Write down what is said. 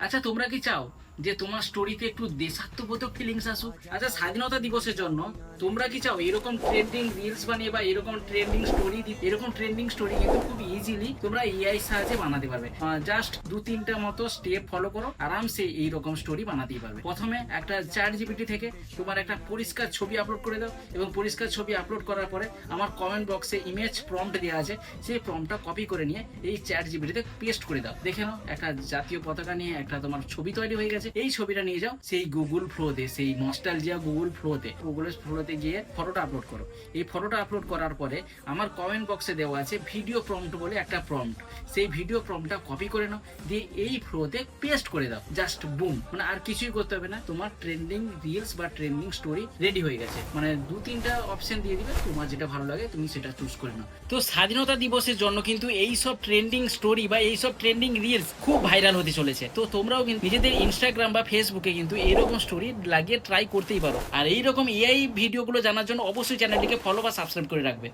আচ্ছা তোমরা কি চাও যে তোমার স্টোরিতে একটু দেশাত্মবোধক ফিলিংস আসুক? আচ্ছা স্বাধীনতা দিবসের জন্য তোমরা কি চাও এরকম ট্রেন্ডিং রিলস বানিয়ে বা এরকম ট্রেন্ডিং স্টোরি এরকম ট্রেন্ডিং স্টোরি কিন্তু খুব ইজিলি তোমরা এআই সাহায্যে বানাতে পারবে। জাস্ট 2-3টা মতো স্টেপ ফলো করো, আরামসে এইরকম স্টোরি বানাতেই পারবে। প্রথমে একটা চ্যাট জিপিটি থেকে তোমার একটা পরিষ্কার ছবি আপলোড করে দাও, এবং পরিষ্কার ছবি আপলোড করার পরে আমার কমেন্ট বক্সে ইমেজ প্রম্পট দেওয়া আছে, সেই প্রম্পটটা কপি করে নিয়ে এই চ্যাট জিপিটিতে পেস্ট করে দাও। দেখে নাও একটা জাতীয় পতাকা নিয়ে একটা তোমার ছবি তৈরি হয়ে গেছে। এই ছবিটা নিয়ে যাও সেই গুগল ফ্লোতে, সেই নস্টালজিয়া গুগল ফ্লোতে গিয়ে ফটোটা আপলোড করো। এই ফটোটা আপলোড করার পরে আমার কমেন্ট বক্সে দেওয়া আছে ভিডিও প্রম্পট বলে একটা প্রম্পট, সেই ভিডিও প্রম্পটটা কপি করে নাও, দিয়ে এই ফ্লোতে পেস্ট করে দাও। জাস্ট বুম, মানে আর কিছুই করতে হবে না, তোমার ট্রেন্ডিং রিলস বা ট্রেন্ডিং স্টোরি রেডি হয়ে গেছে। মানে 2-3টা অপশন দিয়ে দিবে, তোমার যেটা ভালো লাগে তুমি সেটা চুজ করে নাও। তো স্বাধীনতা দিবসের জন্য কিন্তু এই সব ট্রেন্ডিং স্টোরি বা এই সব ট্রেন্ডিং রিলস খুব ভাইরাল হতে চলেছে। তো তোমরাও কিন্তু নিজেদের ইনস্টাগ্রাম বা ফেসবুকে কিন্তু এরকম স্টোরি লাগিয়ে ট্রাই করতেই পারো। আর এইরকম এআই ভিডিওগুলো জানার জন্য অবশ্যই চ্যানেলটিকে ফলো বা সাবস্ক্রাইব করে রাখবে।